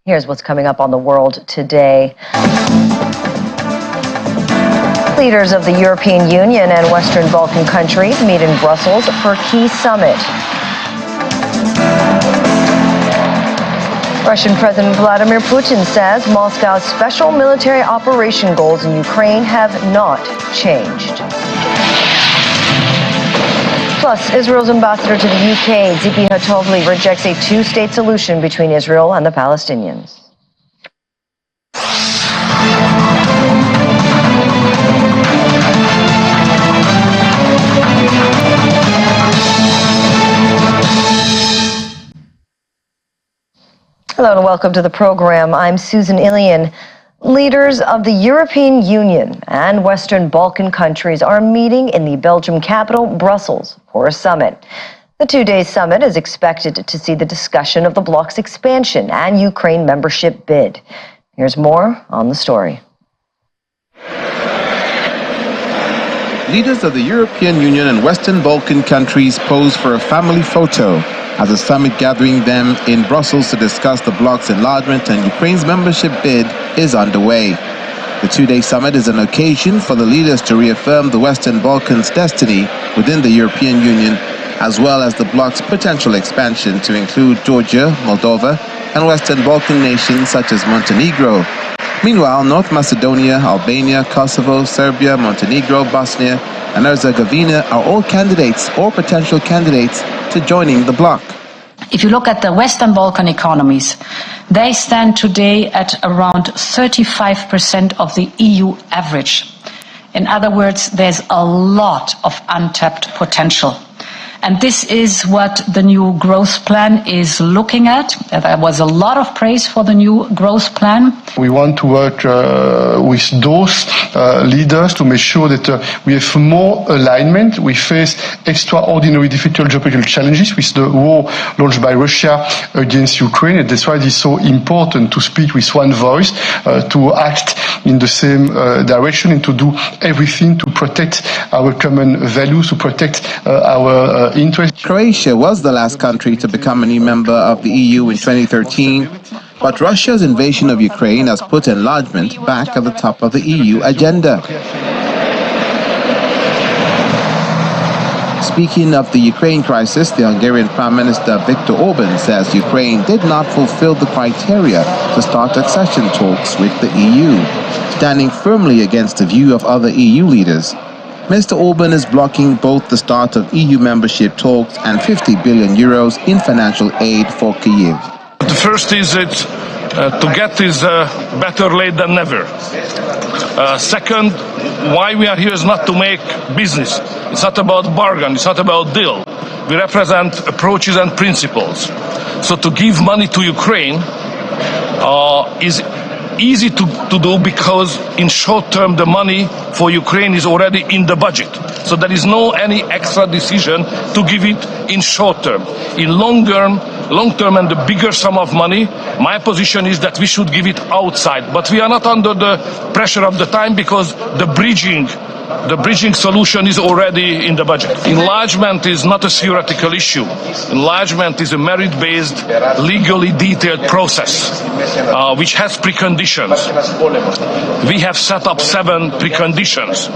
Here's what's coming up on the world today. Leaders of the European Union and Western Balkan countries meet in Brussels for key summit. Russian President Vladimir Putin says Moscow's special military operation goals in Ukraine have not changed. Plus, Israel's ambassador to the UK, Zipi Hatovli, rejects a two-state solution between Israel and the Palestinians. Hello and welcome to the program. I'm Susan Ilian. Leaders of the European Union and Western Balkan countries are meeting in the Belgian capital, Brussels, for a summit. The two-day summit is expected to see the discussion of the bloc's expansion and Ukraine membership bid. Here's more on the story. Leaders of the European Union and Western Balkan countries pose for a family photo as a summit gathering them in Brussels to discuss the bloc's enlargement and Ukraine's membership bid is underway. The two-day summit is an occasion for the leaders to reaffirm the Western Balkans' destiny within the European Union, as well as the bloc's potential expansion to include Georgia, Moldova, and Western Balkan nations such as Montenegro. Meanwhile, North Macedonia, Albania, Kosovo, Serbia, Montenegro, Bosnia, and Herzegovina are all candidates or potential candidates to joining the bloc. If you look at the Western Balkan economies, they stand today at around 35% of the EU average. In other words, there's a lot of untapped potential. And this is what the new growth plan is looking at. There was a lot of praise for the new growth plan. We want to work with those leaders to make sure that we have more alignment. We face extraordinary difficult geopolitical challenges with the war launched by Russia against Ukraine. And that's why it is so important to speak with one voice, to act in the same direction and to do everything to protect our common values, to protect our interests. Croatia was the last country to become a new member of the EU in 2013, but Russia's invasion of Ukraine has put enlargement back at the top of the EU agenda. Speaking of the Ukraine crisis, the Hungarian Prime Minister Viktor Orban says Ukraine did not fulfill the criteria to start accession talks with the EU, standing firmly against the view of other EU leaders. Mr. Orban is blocking both the start of EU membership talks and 50 billion euros in financial aid for Kyiv. The first is that to get is better late than never. Second, why we are here is not to make business. It's not about bargain. It's not about deal. We represent approaches and principles. So to give money to Ukraine is easy to do because in short term the money for Ukraine is already in the budget. So there is no any extra decision to give it in short term. In long term and the bigger sum of money, my position is that we should give it outside. But we are not under the pressure of the time because the bridging solution is already in the budget. Enlargement is not a theoretical issue. Enlargement is a merit-based, legally detailed process, which has preconditions. We have set up 7 preconditions,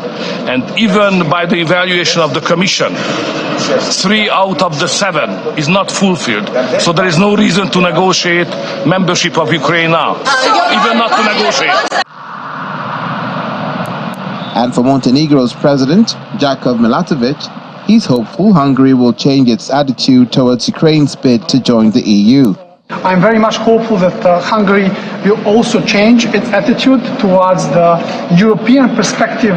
and even by the evaluation of the Commission, 3 out of the 7 is not fulfilled. So there is no reason to negotiate membership of Ukraine now, even not to negotiate. And for Montenegro's president, Jakov Milatovic, he's hopeful Hungary will change its attitude towards Ukraine's bid to join the EU. I'm very much hopeful that Hungary will also change its attitude towards the European perspective,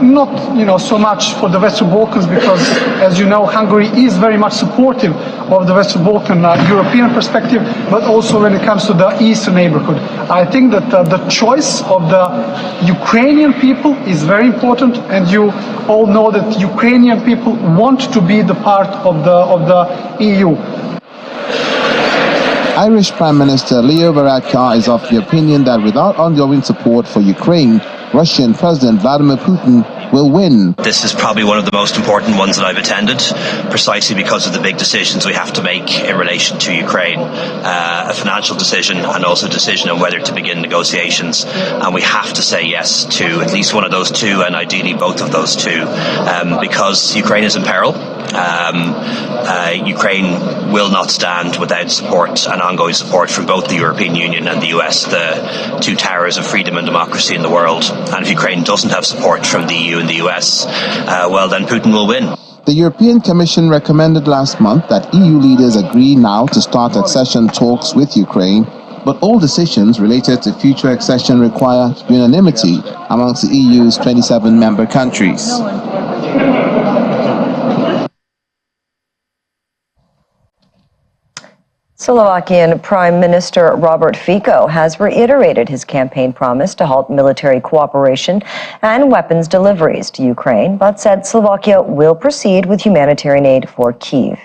not so much for the Western Balkans, because, as you know, Hungary is very much supportive of the Western Balkan European perspective, but also when it comes to the eastern neighborhood. I think that the choice of the Ukrainian people is very important, and you all know that Ukrainian people want to be the part of the EU. Irish Prime Minister Leo Varadkar is of the opinion that without ongoing support for Ukraine, Russian President Vladimir Putin will win. This is probably one of the most important ones that I've attended, precisely because of the big decisions we have to make in relation to Ukraine. A financial decision and also a decision on whether to begin negotiations. And we have to say yes to at least one of those two, and ideally both of those two, because Ukraine is in peril. Ukraine will not stand without support and ongoing support from both the European Union and the US, the two towers of freedom and democracy in the world. And if Ukraine doesn't have support from the EU and the US, well, then Putin will win. The European Commission recommended last month that EU leaders agree now to start accession talks with Ukraine, but all decisions related to future accession require unanimity amongst the EU's 27 member countries. Slovakian Prime Minister Robert Fico has reiterated his campaign promise to halt military cooperation and weapons deliveries to Ukraine, but said Slovakia will proceed with humanitarian aid for Kyiv.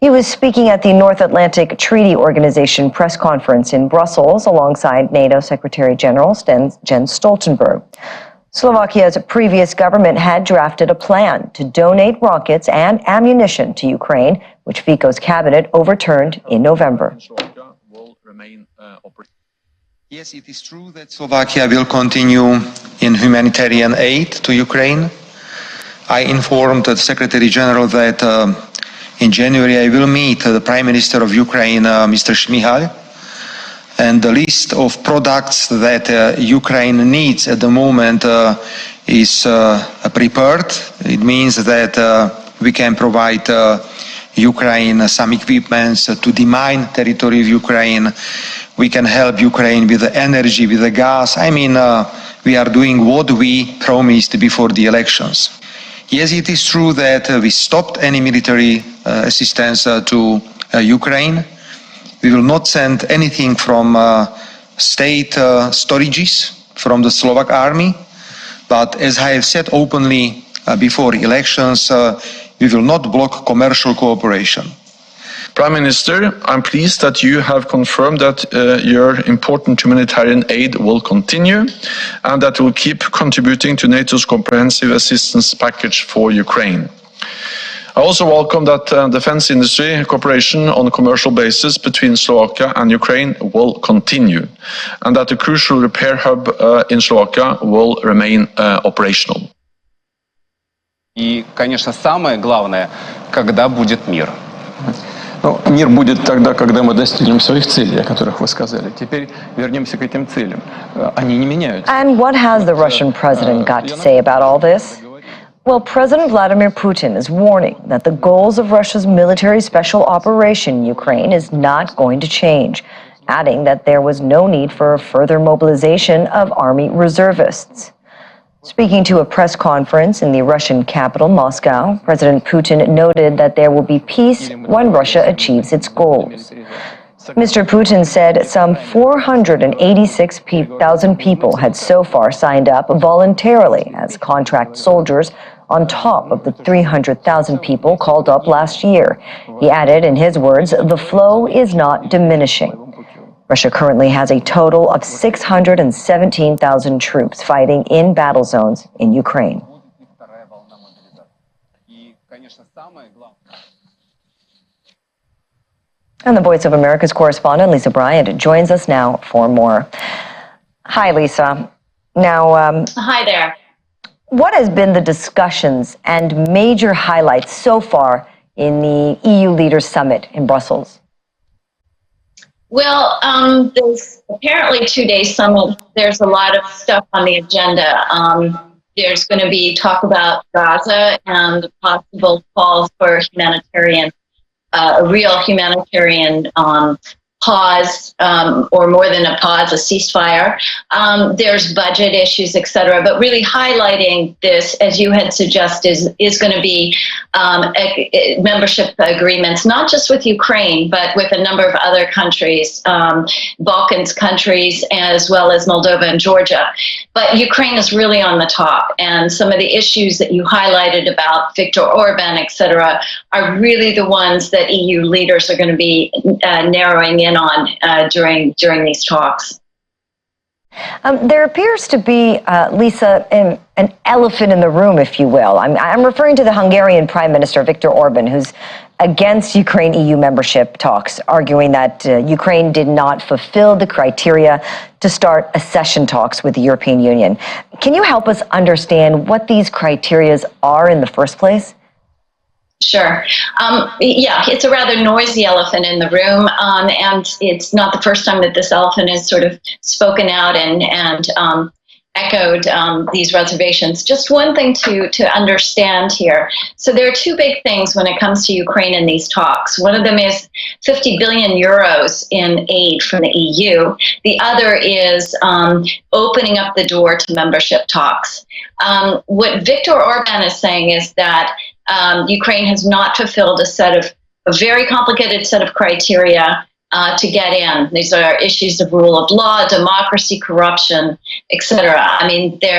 He was speaking at the North Atlantic Treaty Organization press conference in Brussels alongside NATO Secretary General Jens Stoltenberg. Slovakia's previous government had drafted a plan to donate rockets and ammunition to Ukraine, which Fico's cabinet overturned in November. Yes, it is true that Slovakia will continue in humanitarian aid to Ukraine. I informed the Secretary General that in January I will meet the Prime Minister of Ukraine, Mr. Shmyhal, and the list of products that Ukraine needs at the moment is prepared. It means that we can provide Ukraine some equipments to demine territory of Ukraine. We can help Ukraine with the energy, with the gas. I mean, we are doing what we promised before the elections. Yes, it is true that we stopped any military assistance to Ukraine. We will not send anything from state storages from the Slovak army, but as I have said openly before elections, we will not block commercial cooperation. Prime Minister, I'm pleased that you have confirmed that your important humanitarian aid will continue and that will keep contributing to NATO's comprehensive assistance package for Ukraine. I also welcome that defense industry cooperation on a commercial basis between Slovakia and Ukraine will continue, and that the crucial repair hub in Slovakia will remain operational. И, конечно, самое главное, когда будет мир. Ну, мир будет тогда, когда мы достигнем своих целей, о которых вы сказали. Теперь вернемся к этим целям. Они не меняются. And what has the Russian president got to say about all this? Well, President Vladimir Putin is warning that the goals of Russia's military special operation in Ukraine is not going to change, adding that there was no need for a further mobilization of army reservists. Speaking to a press conference in the Russian capital, Moscow, President Putin noted that there will be peace when Russia achieves its goals. Mr. Putin said some 486,000 people had so far signed up voluntarily as contract soldiers on top of the 300,000 people called up last year. He added, in his words, the flow is not diminishing. Russia currently has a total of 617,000 troops fighting in battle zones in Ukraine. And the Voice of America's correspondent, Lisa Bryant, joins us now for more. Hi, Lisa. Now, hi there. What has been the discussions and major highlights so far in the EU Leaders Summit in Brussels? Well, this apparently 2-day summit, there's a lot of stuff on the agenda. There's going to be talk about Gaza and possible calls for humanitarian, a real humanitarian pause, or more than a pause, a ceasefire. There's budget issues, et cetera, but really highlighting this, as you had suggested, is going to be membership agreements, not just with Ukraine, but with a number of other countries, Balkans countries, as well as Moldova and Georgia. But Ukraine is really on the top, and some of the issues that you highlighted about Viktor Orban, et cetera, are really the ones that EU leaders are going to be narrowing in on during these talks. There appears to be, Lisa, an elephant in the room, if you will. I'm referring to the Hungarian Prime Minister, Viktor Orban, who's against Ukraine EU membership talks, arguing that Ukraine did not fulfill the criteria to start accession talks with the European Union. Can you help us understand what these criteria are in the first place? Sure. Yeah, it's a rather noisy elephant in the room, and it's not the first time that this elephant has sort of spoken out and echoed these reservations. Just one thing to understand here. So there are two big things when it comes to Ukraine in these talks. One of them is 50 billion euros in aid from the EU. The other is opening up the door to membership talks. What Viktor Orban is saying is that Ukraine has not fulfilled a very complicated set of criteria to get in. These are issues of rule of law, democracy, corruption, etc. I mean, they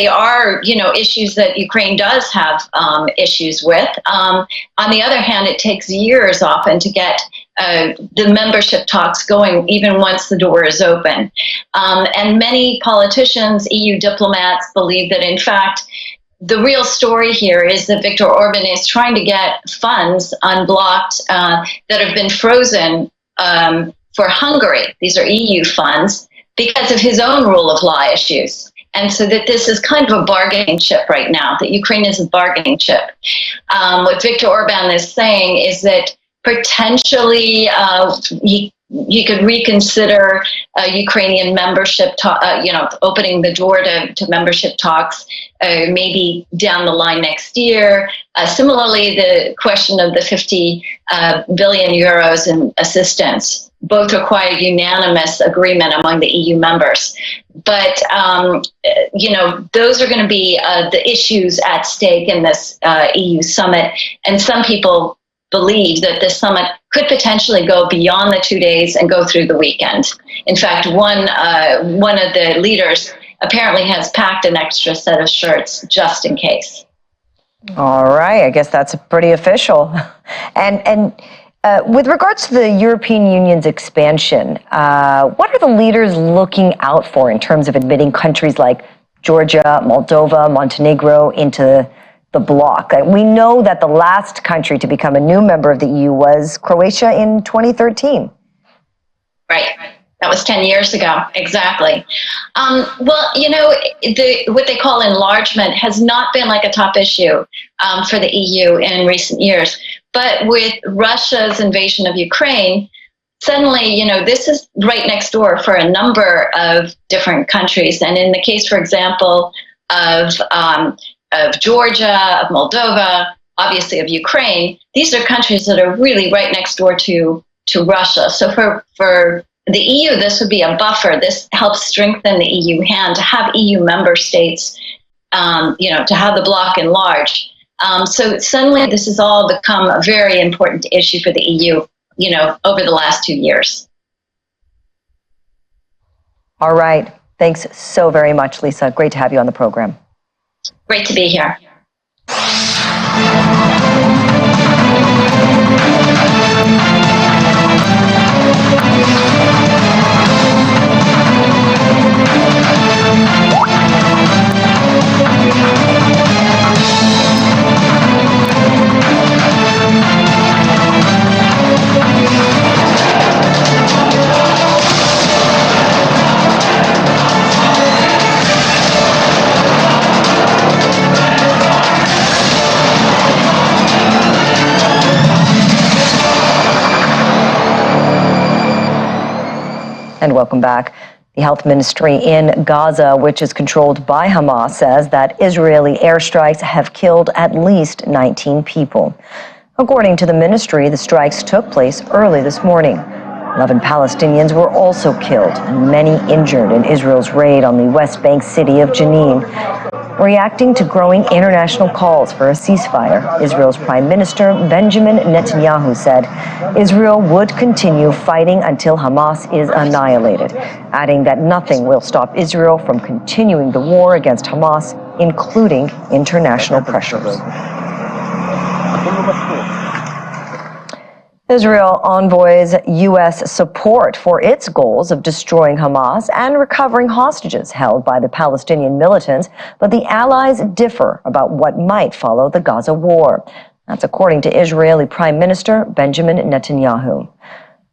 are, issues that Ukraine does have issues with. On the other hand, it takes years often to get the membership talks going, even once the door is open. And many politicians, EU diplomats, believe that, in fact, the real story here is that Viktor Orban is trying to get funds unblocked that have been frozen for Hungary. These are EU funds because of his own rule of law issues. And so that this is kind of a bargaining chip right now, that Ukraine is a bargaining chip. What Viktor Orban is saying is that potentially he could reconsider Ukrainian membership, opening the door to membership talks maybe down the line next year. Similarly, the question of the 50 billion euros in assistance both require unanimous agreement among the EU members. But, those are going to be the issues at stake in this EU summit. And some people believe that this summit could potentially go beyond the 2 days and go through the weekend. In fact, one of the leaders apparently has packed an extra set of shirts just in case. All right, I guess that's pretty official. And with regards to the European Union's expansion, what are the leaders looking out for in terms of admitting countries like Georgia, Moldova, Montenegro into the bloc? We know that the last country to become a new member of the EU was Croatia in 2013. Right. That was 10 years ago. Exactly. What they call enlargement has not been like a top issue for the EU in recent years. But with Russia's invasion of Ukraine, suddenly, this is right next door for a number of different countries. And in the case, for example, of Georgia, of Moldova, obviously of Ukraine, these are countries that are really right next door to Russia. So for the EU, this would be a buffer. This helps strengthen the EU hand to have EU member states, to have the bloc enlarge. So suddenly this has all become a very important issue for the EU, over the last 2 years. All right. Thanks so very much, Lisa. Great to have you on the program. Great to be here. And welcome back. The health ministry in Gaza, which is controlled by Hamas, says that Israeli airstrikes have killed at least 19 people. According to the ministry, the strikes took place early this morning. 11 Palestinians were also killed and many injured in Israel's raid on the West Bank city of Jenin. Reacting to growing international calls for a ceasefire, Israel's Prime Minister Benjamin Netanyahu said Israel would continue fighting until Hamas is annihilated, adding that nothing will stop Israel from continuing the war against Hamas, including international pressures. Israel envoys U.S. support for its goals of destroying Hamas and recovering hostages held by the Palestinian militants, but the allies differ about what might follow the Gaza war. That's according to Israeli Prime Minister Benjamin Netanyahu.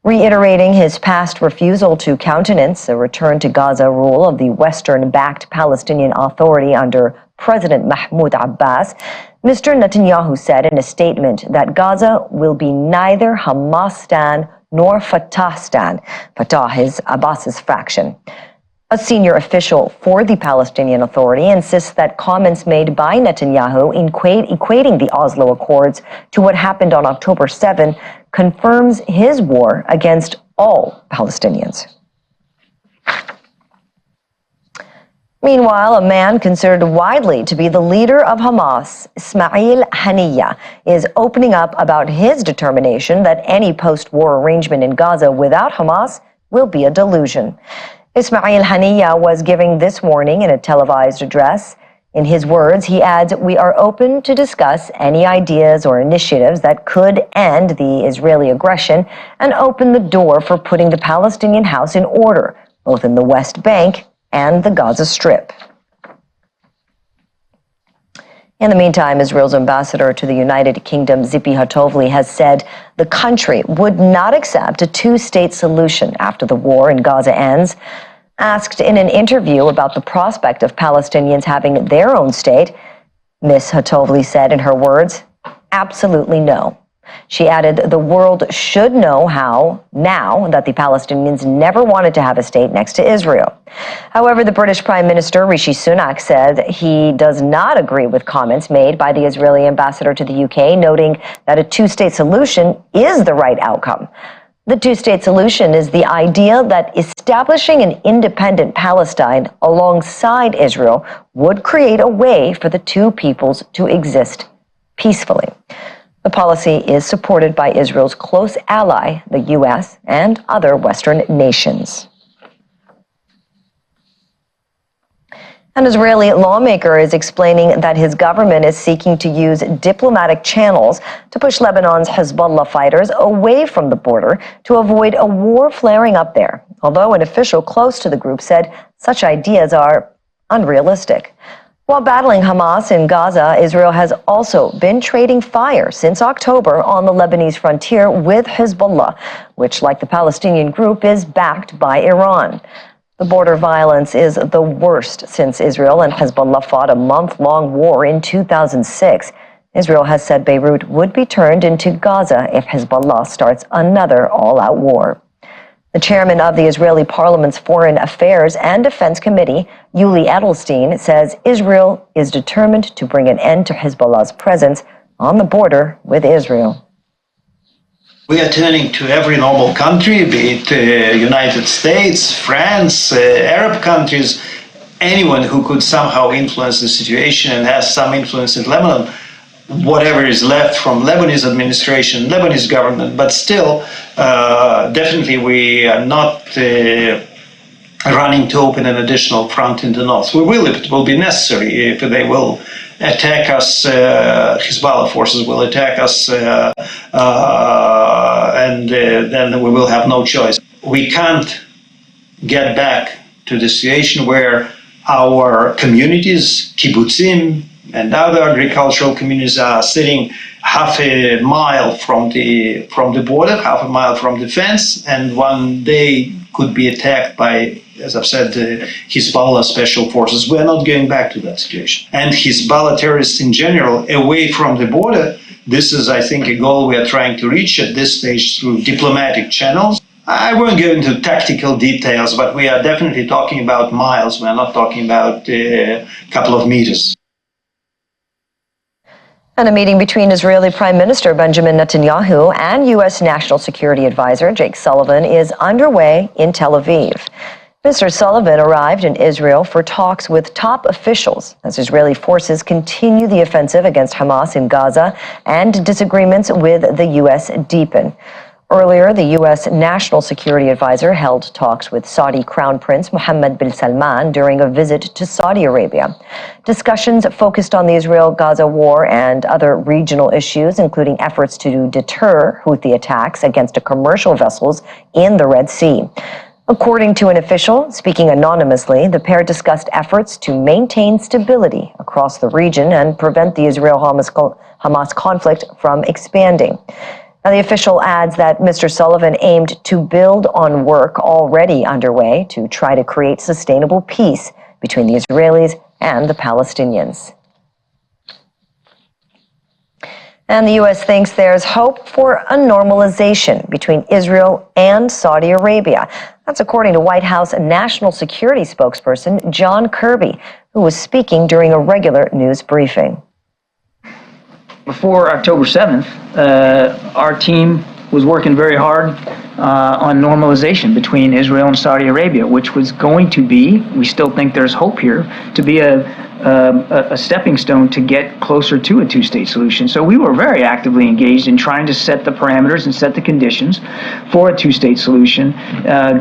Reiterating his past refusal to countenance a return to Gaza rule of the Western-backed Palestinian Authority under President Mahmoud Abbas, Mr. Netanyahu said in a statement that Gaza will be neither Hamastan nor Fatahstan. Fatah is Abbas's faction. A senior official for the Palestinian Authority insists that comments made by Netanyahu equating the Oslo Accords to what happened on October 7 confirms his war against all Palestinians. Meanwhile, a man considered widely to be the leader of Hamas, Ismail Haniyeh, is opening up about his determination that any post-war arrangement in Gaza without Hamas will be a delusion. Ismail Haniyeh was giving this warning in a televised address. In his words, he adds, "We are open to discuss any ideas or initiatives that could end the Israeli aggression and open the door for putting the Palestinian house in order, both in the West Bank and the Gaza Strip." In the meantime, Israel's ambassador to the United Kingdom, Zipi Hatovli, has said the country would not accept a two-state solution after the war in Gaza ends. Asked in an interview about the prospect of Palestinians having their own state, Ms. Hatovli said in her words, "Absolutely no." She added, "The world should know now that the Palestinians never wanted to have a state next to Israel." However, the British Prime Minister Rishi Sunak said he does not agree with comments made by the Israeli ambassador to the UK, noting that a two-state solution is the right outcome. The two-state solution is the idea that establishing an independent Palestine alongside Israel would create a way for the two peoples to exist peacefully. The policy is supported by Israel's close ally, the U.S., and other Western nations. An Israeli lawmaker is explaining that his government is seeking to use diplomatic channels to push Lebanon's Hezbollah fighters away from the border to avoid a war flaring up there, although an official close to the group said such ideas are unrealistic. While battling Hamas in Gaza, Israel has also been trading fire since October on the Lebanese frontier with Hezbollah, which, like the Palestinian group, is backed by Iran. The border violence is the worst since Israel and Hezbollah fought a month-long war in 2006. Israel has said Beirut would be turned into Gaza if Hezbollah starts another all-out war. The chairman of the Israeli Parliament's Foreign Affairs and Defense Committee, Yuli Edelstein, says Israel is determined to bring an end to Hezbollah's presence on the border with Israel. We are turning to every normal country, be it United States, France, Arab countries, anyone who could somehow influence the situation and has some influence in Lebanon, whatever is left from Lebanese administration, Lebanese government, but still, definitely we are not running to open an additional front in the north. We will if it will be necessary, if they will attack us, Hezbollah forces will attack us, and then we will have no choice. We can't get back to the situation where our communities, kibbutzim, and other agricultural communities are sitting half a mile from the border, half a mile from the fence, and one day could be attacked by, as I've said, Hezbollah special forces. We're not going back to that situation. And Hezbollah terrorists in general, away from the border, this is, I think, a goal we are trying to reach at this stage through diplomatic channels. I won't go into tactical details, but we are definitely talking about miles. We're not talking about a couple of meters. And a meeting between Israeli Prime Minister Benjamin Netanyahu and U.S. National Security Advisor Jake Sullivan is underway in Tel Aviv. Mr. Sullivan arrived in Israel for talks with top officials as Israeli forces continue the offensive against Hamas in Gaza and disagreements with the U.S. deepen. Earlier, the U.S. National Security Advisor held talks with Saudi Crown Prince Mohammed bin Salman during a visit to Saudi Arabia. Discussions focused on the Israel-Gaza war and other regional issues, including efforts to deter Houthi attacks against commercial vessels in the Red Sea. According to an official speaking anonymously, the pair discussed efforts to maintain stability across the region and prevent the Israel-Hamas conflict from expanding. Now, the official adds that Mr. Sullivan aimed to build on work already underway to try to create sustainable peace between the Israelis and the Palestinians. And the U.S. thinks there's hope for a normalization between Israel and Saudi Arabia. That's according to White House National Security spokesperson John Kirby, who was speaking during a regular news briefing. Before October 7th, our team was working very hard on normalization between Israel and Saudi Arabia, which was going to be, we still think there's hope here, to be a stepping stone to get closer to a two-state solution. So we were very actively engaged in trying to set the parameters and set the conditions for a two-state solution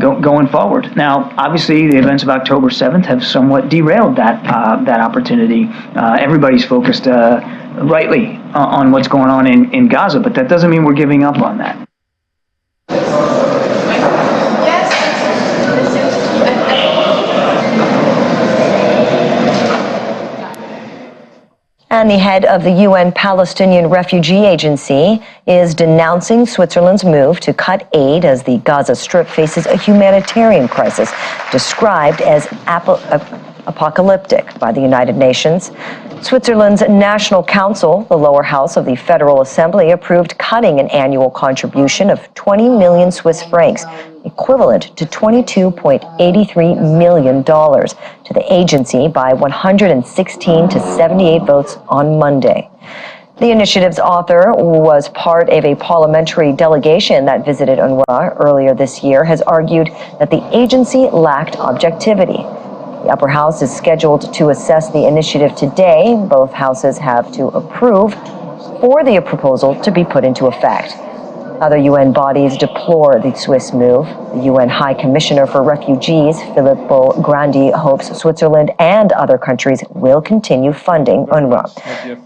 going forward. Now, obviously, the events of October 7th have somewhat derailed that opportunity. Everybody's focused rightly on what's going on in Gaza, but that doesn't mean we're giving up on that. And the head of the UN Palestinian Refugee Agency is denouncing Switzerland's move to cut aid as the Gaza Strip faces a humanitarian crisis described as apocalyptic by the United Nations. Switzerland's National Council, the lower house of the Federal Assembly, approved cutting an annual contribution of 20 million Swiss francs, equivalent to $22.83 million, to the agency by 116 to 78 votes on Monday. The initiative's author was part of a parliamentary delegation that visited UNRWA earlier this year, has argued that the agency lacked objectivity. The upper house is scheduled to assess the initiative today. Both houses have to approve for the proposal to be put into effect. Other UN bodies deplore the Swiss move. The UN High Commissioner for Refugees, Filippo Grandi, hopes Switzerland and other countries will continue funding UNRWA.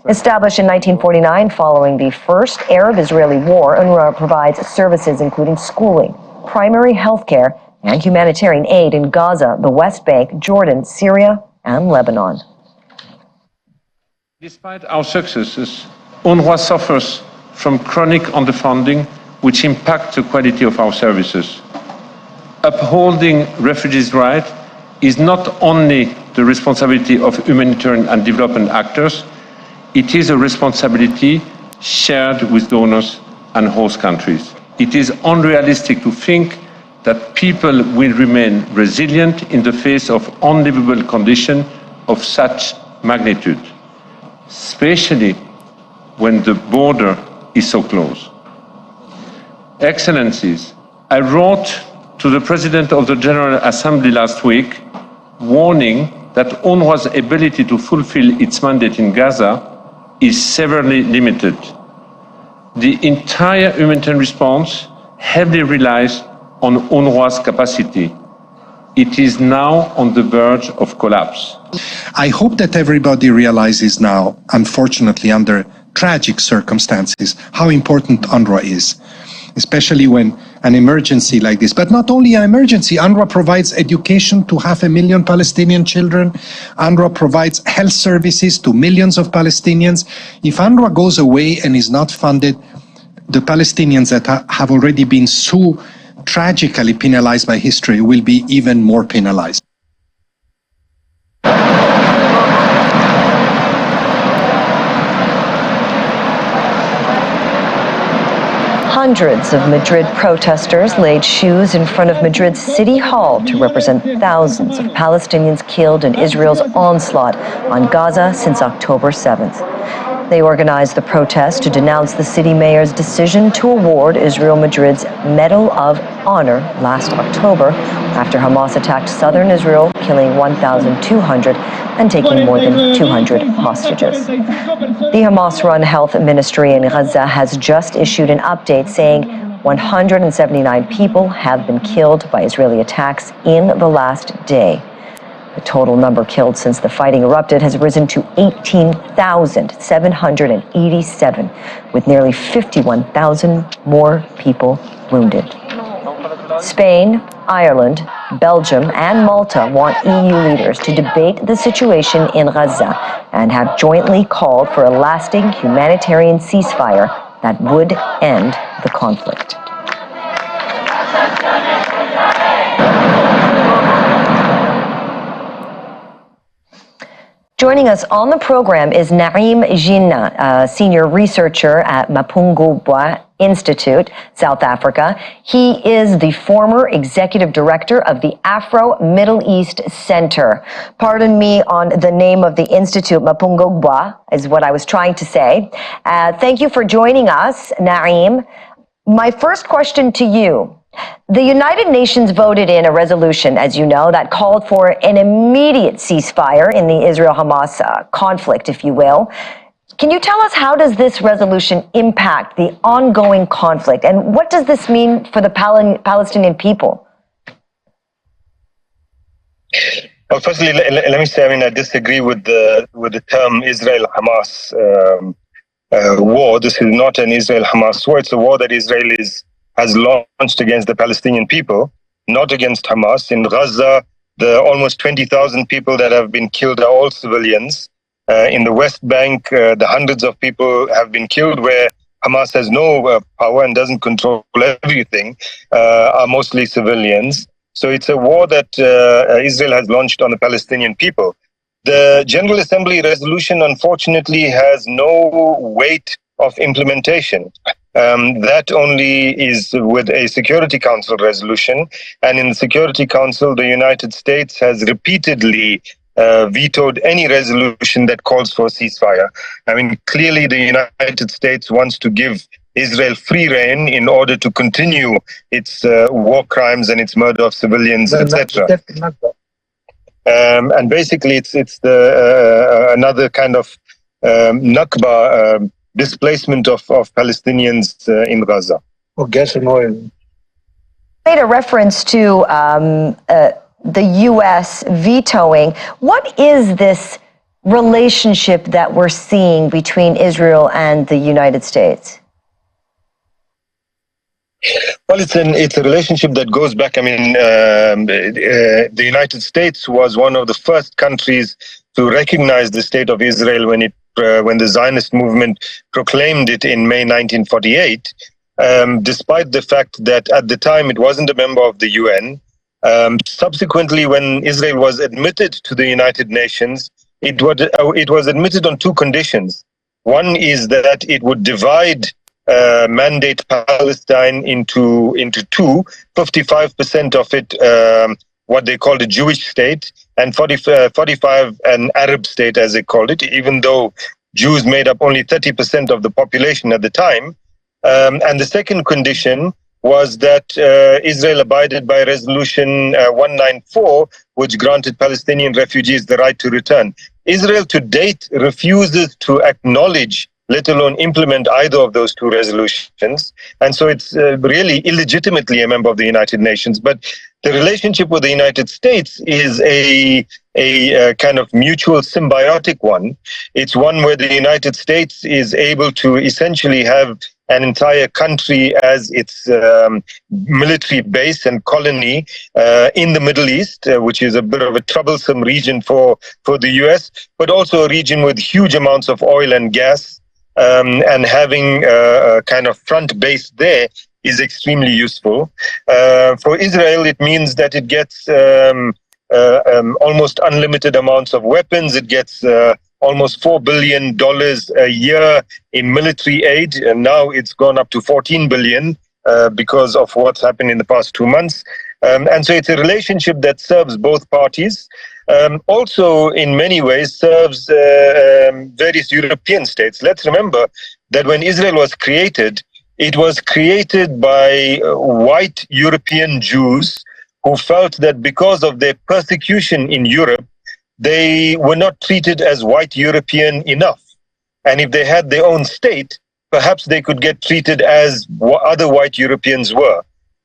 Established in 1949 following the first Arab-Israeli war, UNRWA provides services including schooling, primary health care, and humanitarian aid in Gaza, the West Bank, Jordan, Syria, and Lebanon. Despite our successes, UNRWA suffers from chronic underfunding, which impacts the quality of our services. Upholding refugees' rights is not only the responsibility of humanitarian and development actors, it is a responsibility shared with donors and host countries. It is unrealistic to think that people will remain resilient in the face of unlivable conditions of such magnitude, especially when the border is so close. Excellencies, I wrote to the President of the General Assembly last week, warning that UNRWA's ability to fulfill its mandate in Gaza is severely limited. The entire humanitarian response heavily relies on UNRWA's capacity. It is now on the verge of collapse. I hope that everybody realizes now, unfortunately under tragic circumstances, how important UNRWA is, especially when an emergency like this. But not only an emergency, UNRWA provides education to 500,000 Palestinian children. UNRWA provides health services to millions of Palestinians. If UNRWA goes away and is not funded, the Palestinians that have already been so tragically penalized by history will be even more penalized. Hundreds of Madrid protesters laid shoes in front of Madrid's City Hall to represent thousands of Palestinians killed in Israel's onslaught on Gaza since October 7th. They organized the protest to denounce the city mayor's decision to award Israel Madrid's Medal of Honor last October after Hamas attacked southern Israel, killing 1,200 and taking more than 200 hostages. The Hamas-run health ministry in Gaza has just issued an update saying 179 people have been killed by Israeli attacks in the last day. The total number killed since the fighting erupted has risen to 18,787, with nearly 51,000 more people wounded. Spain, Ireland, Belgium, and Malta want EU leaders to debate the situation in Gaza and have jointly called for a lasting humanitarian ceasefire that would end the conflict. Joining us on the program is Naim Jinnah, a senior researcher at Mapungubwe Institute, South Africa. He is the former executive director of the Afro-Middle East Center. Pardon me on the name of the institute, Mapungubwe is what I was trying to say. Thank you for joining us, Naim. My first question to you. The United Nations voted in a resolution, as you know, that called for an immediate ceasefire in the Israel-Hamas conflict, if you will. Can you tell us how does this resolution impact the ongoing conflict, and what does this mean for the Palestinian people? Well, firstly, let me say, I disagree with the term Israel-Hamas war. This is not an Israel-Hamas war. It's a war that Israel has launched against the Palestinian people, not against Hamas. In Gaza, the almost 20,000 people that have been killed are all civilians. In the West Bank, the hundreds of people have been killed where Hamas has no power and doesn't control everything, are mostly civilians. So it's a war that Israel has launched on the Palestinian people. The General Assembly resolution, unfortunately, has no weight of implementation. That only is with a Security Council resolution. And in the Security Council, the United States has repeatedly vetoed any resolution that calls for a ceasefire. Clearly the United States wants to give Israel free rein in order to continue its war crimes and its murder of civilians, etc. And basically, it's another kind of Nakba, displacement of Palestinians in Gaza. Made a reference to the U.S. vetoing. What is this relationship that we're seeing between Israel and the United States? Well, it's a relationship that goes back. The United States was one of the first countries to recognize the state of Israel when the Zionist movement proclaimed it in May 1948, despite the fact that at the time it wasn't a member of the UN. Subsequently, when Israel was admitted to the United Nations, it was admitted on two conditions. One is that it would divide mandate Palestine into two, 55% of it what they called a Jewish state, and 45 an Arab state, as they called it, even though Jews made up only 30% of the population at the time. And the second condition was that Israel abided by Resolution 194, which granted Palestinian refugees the right to return. Israel to date refuses to acknowledge, let alone implement, either of those two resolutions. And so it's really illegitimately a member of the United Nations. But the relationship with the United States is a kind of mutual symbiotic one. It's one where the United States is able to essentially have an entire country as its military base and colony in the Middle East, which is a bit of a troublesome region for the US, but also a region with huge amounts of oil and gas. And having a kind of front base there is extremely useful. For Israel, it means that it gets almost unlimited amounts of weapons. It gets almost $4 billion a year in military aid, and now it's gone up to $14 billion because of what's happened in the past 2 months. And so it's a relationship that serves both parties. Also, in many ways, serves various European states. Let's remember that when Israel was created, it was created by white European Jews who felt that because of their persecution in Europe, they were not treated as white European enough. And if they had their own state, perhaps they could get treated as other white Europeans were.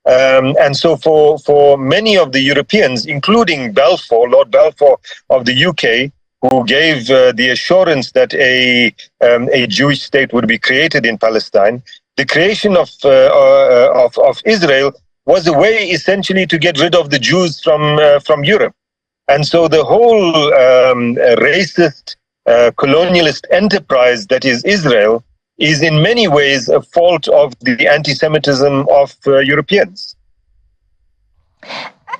And so for many of the Europeans, including Balfour, Lord Balfour of the UK, who gave the assurance that a Jewish state would be created in Palestine, the creation of Israel was a way essentially to get rid of the Jews from Europe. And so the whole racist, colonialist enterprise that is Israel is in many ways a fault of the anti-Semitism of Europeans.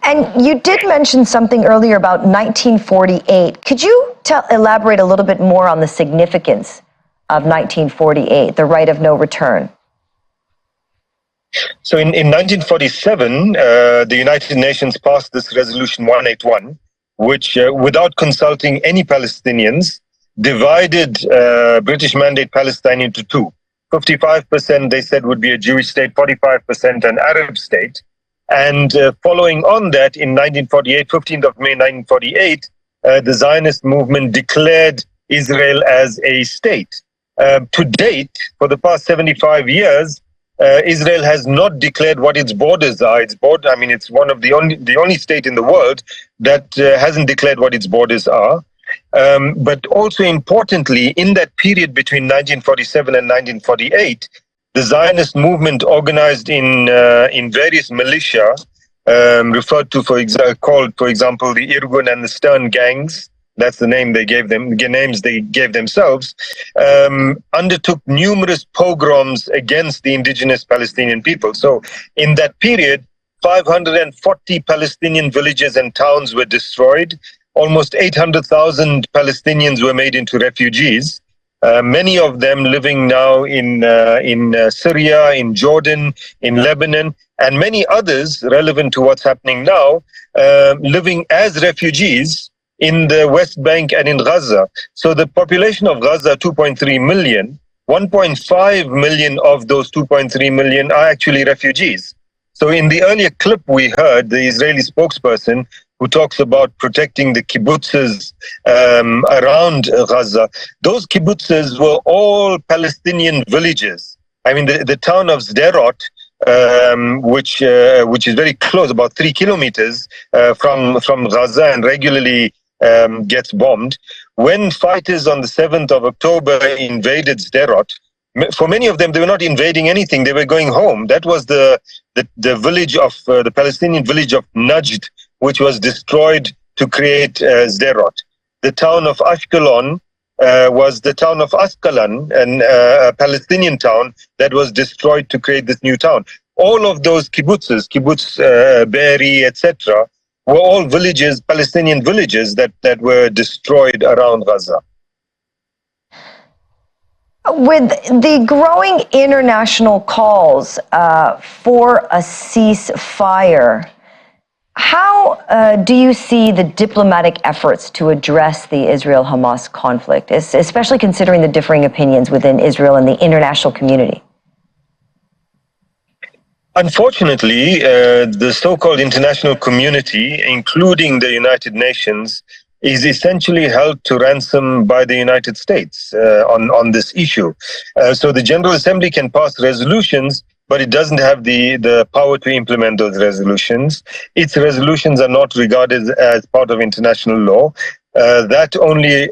And you did mention something earlier about 1948. Could you elaborate a little bit more on the significance of 1948, the right of no return? So in 1947, the United Nations passed this Resolution 181, which, without consulting any Palestinians, divided British Mandate Palestine into two. 55% they said would be a Jewish state, 45% an Arab state. And following on that, in 1948, 15th of May 1948, the Zionist movement declared Israel as a state. To date, for the past 75 years, Israel has not declared what its borders are. It's one of the only state in the world that hasn't declared what its borders are. But also importantly, in that period between 1947 and 1948, the Zionist movement organized in various militia, referred to called, for example, the Irgun and the Stern gangs. That's the name they gave them, the names they gave themselves, undertook numerous pogroms against the indigenous Palestinian people. So in that period, 540 Palestinian villages and towns were destroyed. Almost 800,000 Palestinians were made into refugees. Many of them living now in Syria, in Jordan, in Lebanon, and many others relevant to what's happening now, living as refugees in the West Bank and in Gaza. So the population of Gaza, 2.3 million, 1.5 million of those 2.3 million are actually refugees. So in the earlier clip we heard, the Israeli spokesperson who talks about protecting the kibbutzes around Gaza, those kibbutzes were all Palestinian villages. I mean, the town of Sderot, which is very close, about 3 kilometers from Gaza, and regularly gets bombed. When fighters on the 7th of October invaded Sderot, for many of them, they were not invading anything. They were going home. That was the village of the Palestinian village of Najd, which was destroyed to create Sderot. The town of Ashkelon was the town of Ascalon, a Palestinian town that was destroyed to create this new town. All of those kibbutzes, kibbutz Be'eri, etc., were all villages, Palestinian villages that were destroyed around Gaza. With the growing international calls for a ceasefire, how do you see the diplomatic efforts to address the Israel-Hamas conflict, especially considering the differing opinions within Israel and the international community? Unfortunately, the so-called international community, including the United Nations, is essentially held to ransom by the United States on this issue. So the General Assembly can pass resolutions, but it doesn't have the power to implement those resolutions. Its resolutions are not regarded as part of international law. That only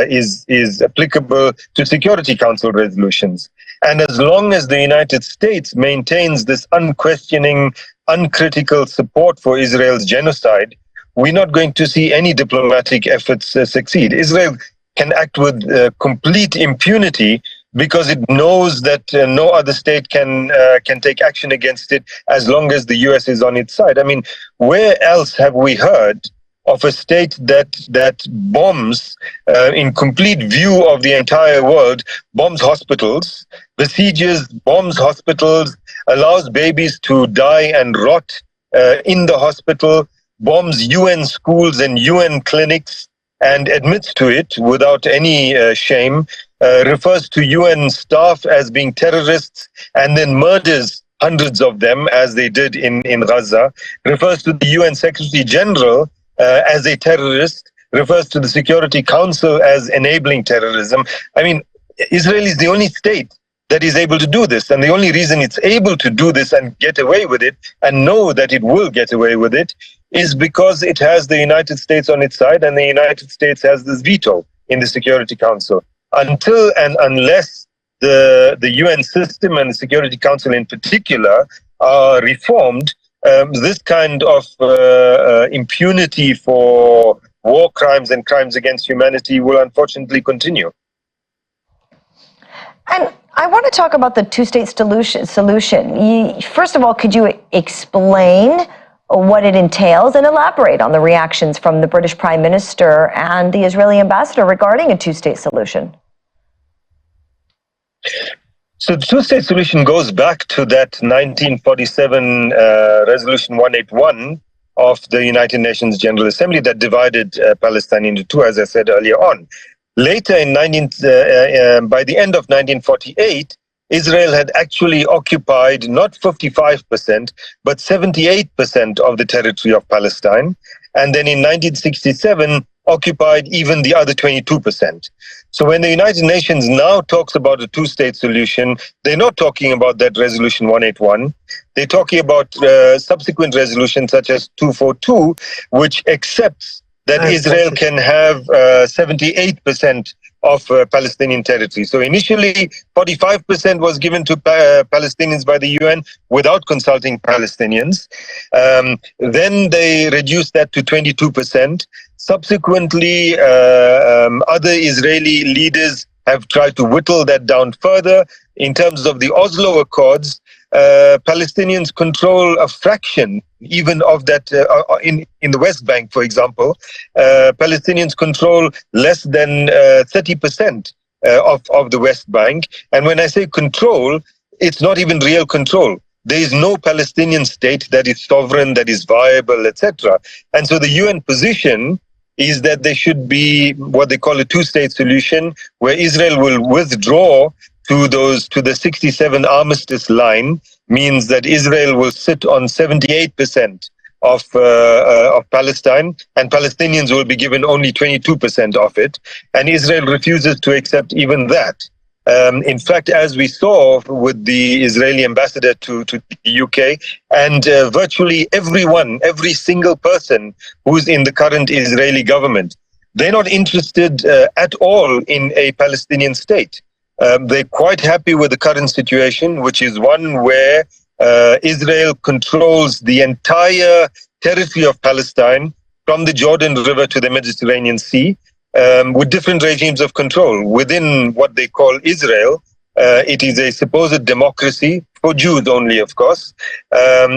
is applicable to Security Council resolutions. And as long as the United States maintains this unquestioning, uncritical support for Israel's genocide, we're not going to see any diplomatic efforts succeed. Israel can act with complete impunity because it knows that no other state can take action against it as long as the US is on its side. I mean, where else have we heard of a state that bombs, in complete view of the entire world, bombs hospitals, besieges, bombs hospitals, allows babies to die and rot in the hospital, bombs UN schools and UN clinics, and admits to it without any shame, refers to UN staff as being terrorists, and then murders hundreds of them, as they did in Gaza, refers to the UN Secretary General as a terrorist, refers to the Security Council as enabling terrorism. I mean, Israel is the only state that is able to do this. And the only reason it's able to do this and get away with it, and know that it will get away with it, is because it has the United States on its side, and the United States has this veto in the Security Council. Until and unless the UN system and the Security Council in particular are reformed, this kind of impunity for war crimes and crimes against humanity will unfortunately continue. And I want to talk about the two-state solution. First of all, could you explain what it entails and elaborate on the reactions from the British Prime Minister and the Israeli ambassador regarding a two-state solution? So the two-state solution goes back to that 1947 Resolution 181 of the United Nations General Assembly that divided Palestine into two, as I said earlier on. Later, by the end of 1948, Israel had actually occupied not 55%, but 78% of the territory of Palestine. And then in 1967, occupied even the other 22%. So when the United Nations now talks about a two-state solution, they're not talking about that Resolution 181. They're talking about subsequent resolutions such as 242, which accepts that Israel can have 78% of Palestinian territory. So initially, 45% was given to Palestinians by the UN without consulting Palestinians. Then they reduced that to 22%. Subsequently, other Israeli leaders have tried to whittle that down further. In terms of the Oslo Accords, Palestinians control a fraction even of that in the West Bank, for example. Palestinians control less than 30% of the West Bank. And when I say control, it's not even real control. There is no Palestinian state that is sovereign, that is viable, etc. And so the UN position is that there should be what they call a two-state solution, where Israel will withdraw to the 67 armistice line, means that Israel will sit on 78% of Palestine, and Palestinians will be given only 22% of it, and Israel refuses to accept even that. In fact, as we saw with the Israeli ambassador to the UK, and virtually every single person who's in the current Israeli government, they're not interested at all in a Palestinian state. They're quite happy with the current situation, which is one where Israel controls the entire territory of Palestine from the Jordan River to the Mediterranean Sea, with different regimes of control. Within what they call Israel, it is a supposed democracy, for Jews only, of course.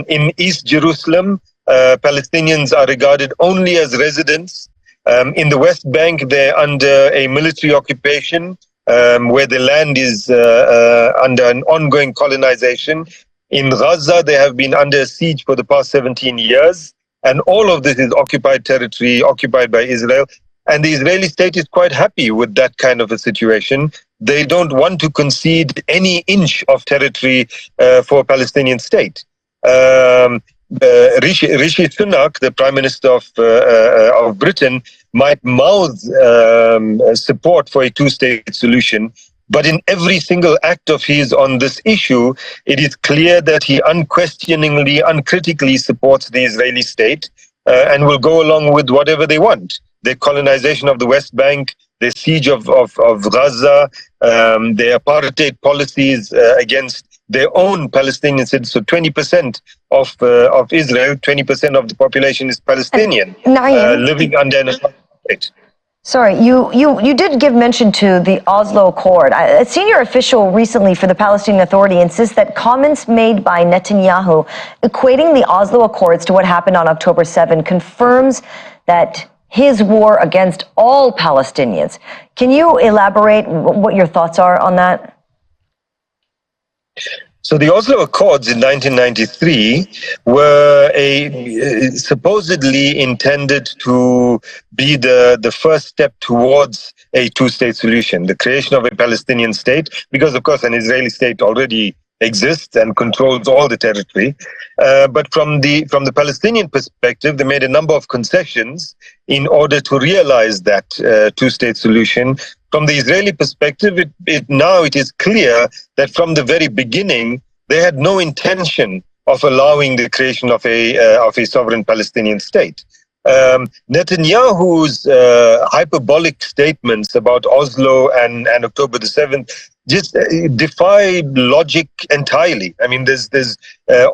In East Jerusalem, Palestinians are regarded only as residents. In the West Bank, they're under a military occupation, where the land is under an ongoing colonization. In Gaza, they have been under siege for the past 17 years, and all of this is occupied territory, occupied by Israel. And the Israeli state is quite happy with that kind of a situation. They don't want to concede any inch of territory for a Palestinian state. Rishi Sunak, the Prime Minister of Britain, might mouth support for a two-state solution, but in every single act of his on this issue, it is clear that he unquestioningly, uncritically supports the Israeli state and will go along with whatever they want. The colonization of the West Bank, the siege of Gaza, their apartheid policies against their own Palestinian citizens. So 20% of Israel, 20% of the population is Palestinian, living under an apartheid. Sorry, you did give mention to the Oslo Accord. A senior official recently for the Palestinian Authority insists that comments made by Netanyahu equating the Oslo Accords to what happened on October 7 confirms that his war against all Palestinians. Can you elaborate what your thoughts are on that? So the Oslo Accords in 1993 were supposedly intended to be the first step towards a two-state solution, the creation of a Palestinian state, because of course an Israeli state already exists and controls all the territory. But from the Palestinian perspective, they made a number of concessions in order to realize that two-state solution. From the Israeli perspective, it is clear that from the very beginning, they had no intention of allowing the creation of a sovereign Palestinian state. Netanyahu's hyperbolic statements about Oslo and October the 7th just defied logic entirely. I mean,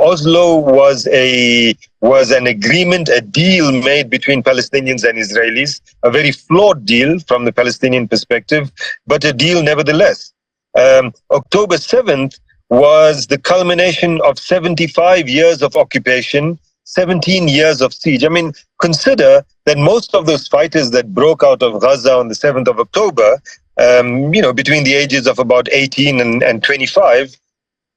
Oslo was an agreement, a deal made between Palestinians and Israelis, a very flawed deal from the Palestinian perspective, but a deal nevertheless. October 7th was the culmination of 75 years of occupation, 17 years of siege. I mean, consider that most of those fighters that broke out of Gaza on the 7th of October, between the ages of about 18 and 25,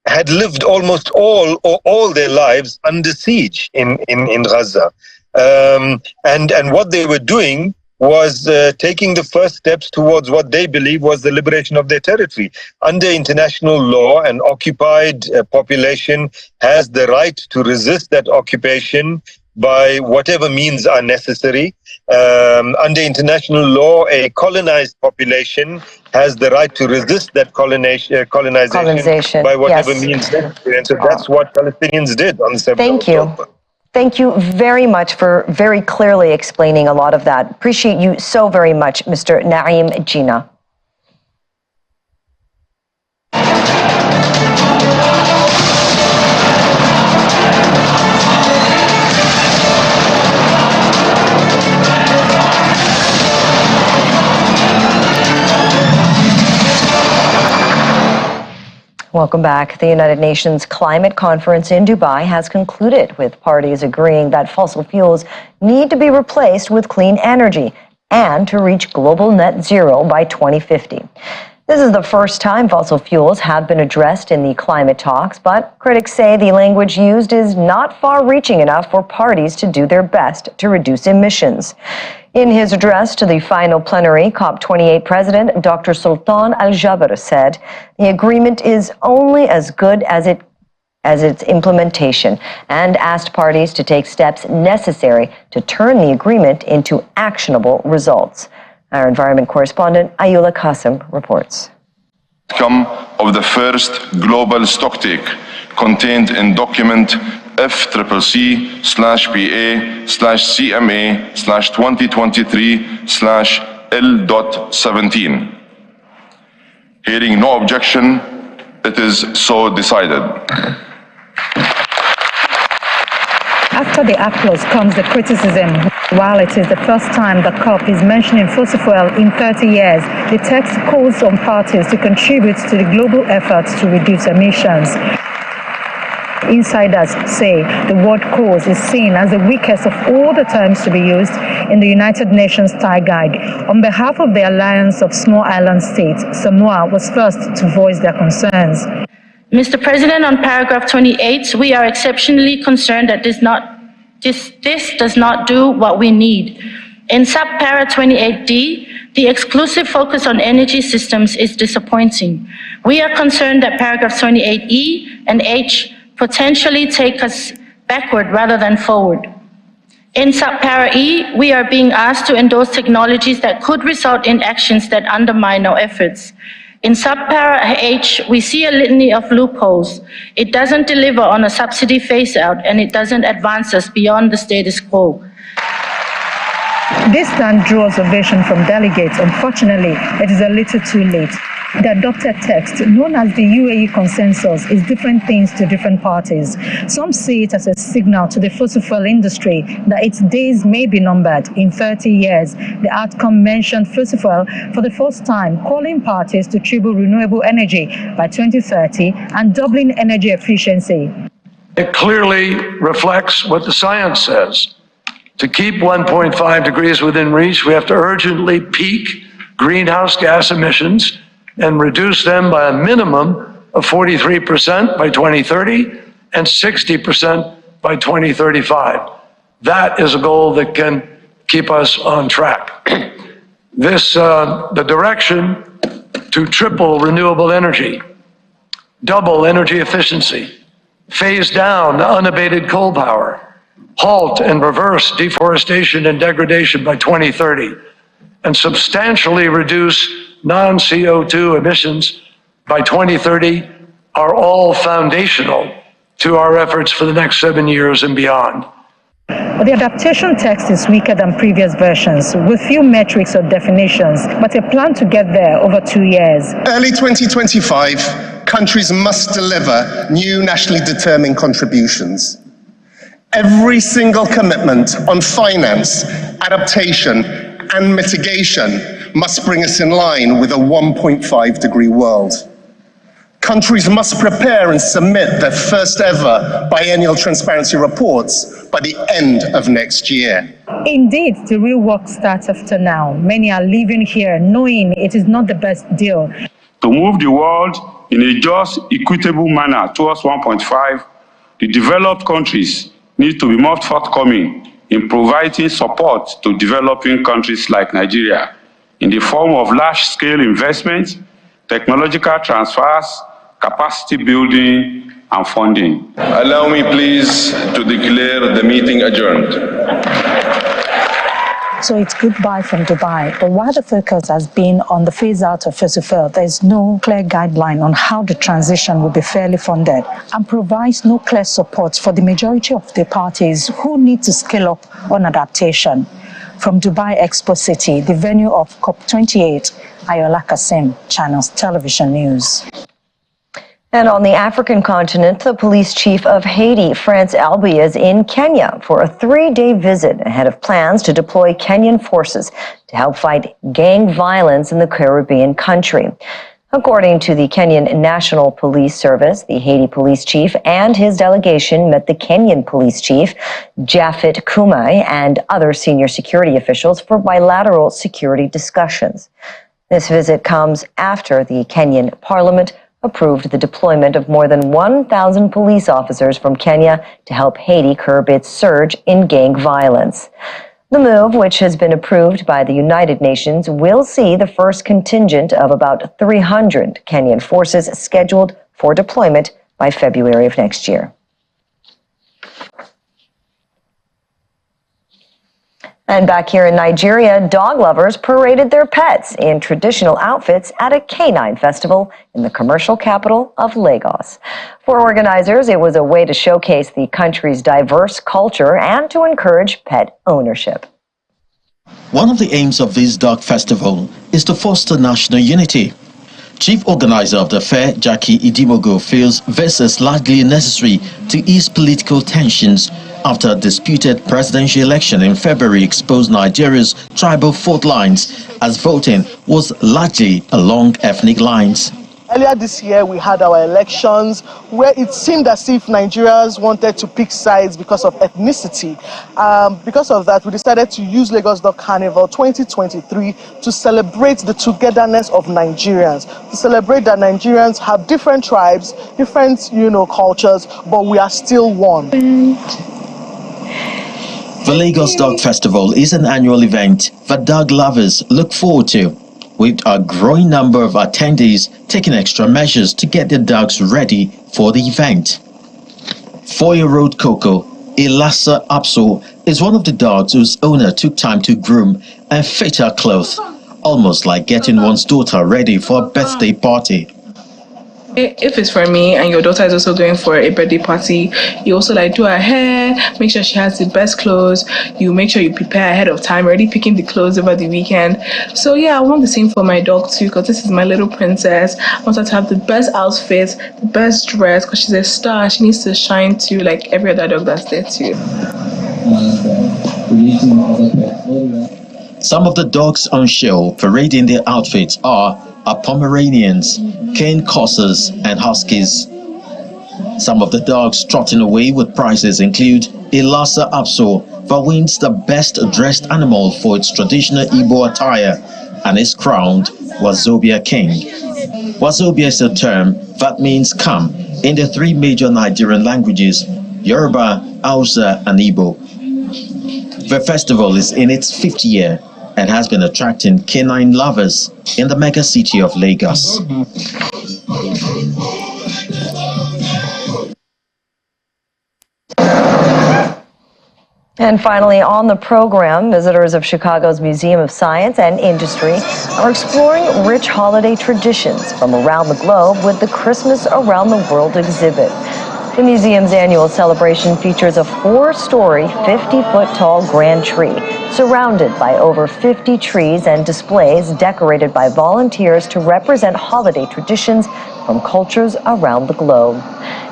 had lived almost all their lives under siege in Gaza. And what they were doing was taking the first steps towards what they believe was the liberation of their territory. Under international law, an occupied population has the right to resist that occupation by whatever means are necessary. Under international law, a colonized population has the right to resist that colonization by whatever means necessary. And so that's what Palestinians did on the 7th of October. Thank you very much for very clearly explaining a lot of that. Appreciate you so very much, Mr. Naeem Jina. Welcome back. The United Nations Climate Conference in Dubai has concluded, with parties agreeing that fossil fuels need to be replaced with clean energy and to reach global net zero by 2050. This is the first time fossil fuels have been addressed in the climate talks, but critics say the language used is not far-reaching enough for parties to do their best to reduce emissions. In his address to the final plenary, COP28 President Dr. Sultan Al-Jaber said the agreement is only as good as its implementation, and asked parties to take steps necessary to turn the agreement into actionable results. Our environment correspondent Ayula Qasim reports. Outcome of the first global stocktake contained in document FCCA/PA/CMA/2023/L.17. Hearing no objection, it is so decided. After the applause comes the criticism. While it is the first time the COP is mentioning fossil fuel in 30 years, the text calls on parties to contribute to the global efforts to reduce emissions. Insiders say the word cause is seen as the weakest of all the terms to be used in the United Nations Thai Guide. On behalf of the Alliance of Small Island States, Samoa was first to voice their concerns. Mr. President, on paragraph 28, we are exceptionally concerned that this does not do what we need. In subpara 28D, the exclusive focus on energy systems is disappointing. We are concerned that paragraphs 28E and H potentially take us backward rather than forward. In subpara E, we are being asked to endorse technologies that could result in actions that undermine our efforts. In subpara H, we see a litany of loopholes. It doesn't deliver on a subsidy phase-out, and it doesn't advance us beyond the status quo. This stand drew observation from delegates. Unfortunately, it is a little too late. The adopted text, known as the UAE Consensus, is different things to different parties. Some see it as a signal to the fossil fuel industry that its days may be numbered. In 30 years, the outcome mentioned fossil fuel for the first time, calling parties to triple renewable energy by 2030 and doubling energy efficiency. It clearly reflects what the science says. To keep 1.5 degrees within reach, we have to urgently peak greenhouse gas emissions and reduce them by a minimum of 43% by 2030 and 60% by 2035. That is a goal that can keep us on track. The direction to triple renewable energy double energy efficiency, phase down unabated coal power, halt and reverse deforestation and degradation by 2030, and substantially reduce non-CO2 emissions by 2030 are all foundational to our efforts for the next 7 years and beyond. The adaptation text is weaker than previous versions, with few metrics or definitions, but a plan to get there over 2 years. Early 2025, countries must deliver new nationally determined contributions. Every single commitment on finance, adaptation, and mitigation must bring us in line with a 1.5-degree world. Countries must prepare and submit their first ever biennial transparency reports by the end of next year. Indeed, the real work starts after now. Many are living here knowing it is not the best deal. To move the world in a just, equitable manner towards 1.5, the developed countries need to be more forthcoming in providing support to developing countries like Nigeria in the form of large-scale investments, technological transfers, capacity building, and funding. Allow me, please, to declare the meeting adjourned. So it's goodbye from Dubai. But while the focus has been on the phase out of fossil fuel, there is no clear guideline on how the transition will be fairly funded and provides no clear support for the majority of the parties who need to scale up on adaptation. From Dubai Expo City, the venue of COP28, Ayola Kasim, Channels Television News. And on the African continent, the police chief of Haiti, France Albi, is in Kenya for a 3-day visit ahead of plans to deploy Kenyan forces to help fight gang violence in the Caribbean country. According to the Kenyan National Police Service, the Haiti police chief and his delegation met the Kenyan police chief, Japhet Kumai, and other senior security officials for bilateral security discussions. This visit comes after the Kenyan parliament approved the deployment of more than 1,000 police officers from Kenya to help Haiti curb its surge in gang violence. The move, which has been approved by the United Nations, will see the first contingent of about 300 Kenyan forces scheduled for deployment by February of next year. And back here in Nigeria, dog lovers paraded their pets in traditional outfits at a canine festival in the commercial capital of Lagos. For organizers, it was a way to showcase the country's diverse culture and to encourage pet ownership. One of the aims of this dog festival is to foster national unity. Chief organizer of the fair, Jackie Idimogo, feels this is largely necessary to ease political tensions after a disputed presidential election in February exposed Nigeria's tribal fault lines, as voting was largely along ethnic lines. Earlier this year, we had our elections where it seemed as if Nigerians wanted to pick sides because of ethnicity. Because of that, we decided to use Lagos Dog Carnival 2023 to celebrate the togetherness of Nigerians, to celebrate that Nigerians have different tribes, different, cultures, but we are still one. The Lagos Dog Festival is an annual event that dog lovers look forward to, with a growing number of attendees taking extra measures to get their dogs ready for the event. 4-year-old Coco, Ilasa Apso, is one of the dogs whose owner took time to groom and fit her clothes, almost like getting one's daughter ready for a birthday party. If it's for me and your daughter is also going for a birthday party, you also do her hair, make sure she has the best clothes, you make sure you prepare ahead of time, already picking the clothes over the weekend. So yeah, I want the same for my dog too, because this is my little princess. I want her to have the best outfit, the best dress, because she's a star. She needs to shine too, like every other dog that's there too. Some of the dogs on show parading their outfits are Pomeranians, cane corsers, and huskies. Some of the dogs trotting away with prizes include Ilasa Apso, that wins the best dressed animal for its traditional Igbo attire and is crowned Wazobia King. Wazobia is a term that means come in the 3 major Nigerian languages, Yoruba, Hausa, and Igbo. The festival is in its 5th year and has been attracting canine lovers in the mega city of Lagos. And finally, on the program, visitors of Chicago's Museum of Science and Industry are exploring rich holiday traditions from around the globe with the Christmas Around the World exhibit. The museum's annual celebration features a 4-story, 50-foot-tall grand tree, surrounded by over 50 trees and displays decorated by volunteers to represent holiday traditions from cultures around the globe.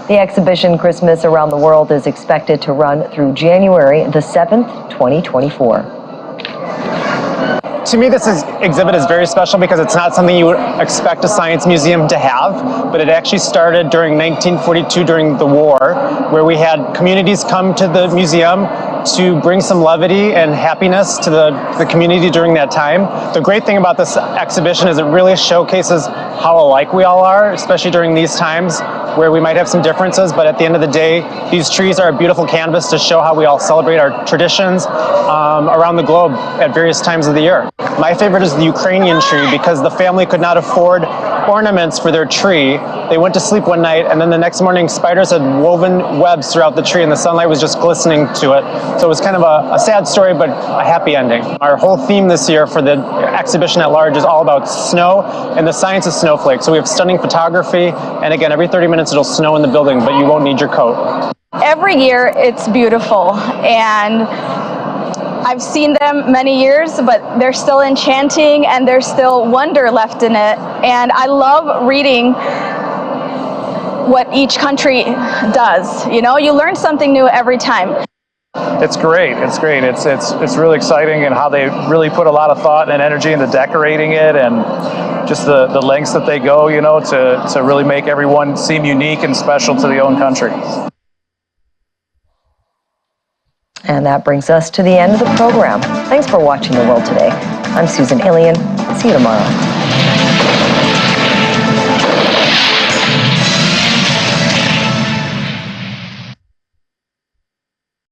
The exhibition Christmas Around the World is expected to run through January the 7th, 2024. To me, this exhibit is very special because it's not something you would expect a science museum to have, but it actually started during 1942 during the war, where we had communities come to the museum to bring some levity and happiness to the community during that time. The great thing about this exhibition is it really showcases how alike we all are, especially during these times where we might have some differences, but at the end of the day, these trees are a beautiful canvas to show how we all celebrate our traditions around the globe at various times of the year. My favorite is the Ukrainian tree because the family could not afford ornaments for their tree. They went to sleep one night and then the next morning spiders had woven webs throughout the tree and the sunlight was just glistening to it. So it was kind of a sad story, but a happy ending. Our whole theme this year for the exhibition at large is all about snow and the science of snowflakes. So we have stunning photography, and again, every 30 minutes it'll snow in the building, but you won't need your coat. Every year it's beautiful, and I've seen them many years, but they're still enchanting and there's still wonder left in it. And I love reading what each country does. You know, you learn something new every time. It's great. It's great. It's really exciting, and how they really put a lot of thought and energy into decorating it, and just the lengths that they go, you know, to really make everyone seem unique and special to the own country. And that brings us to the end of the program. Thanks for watching The World Today. I'm Susan Ilian. See you tomorrow.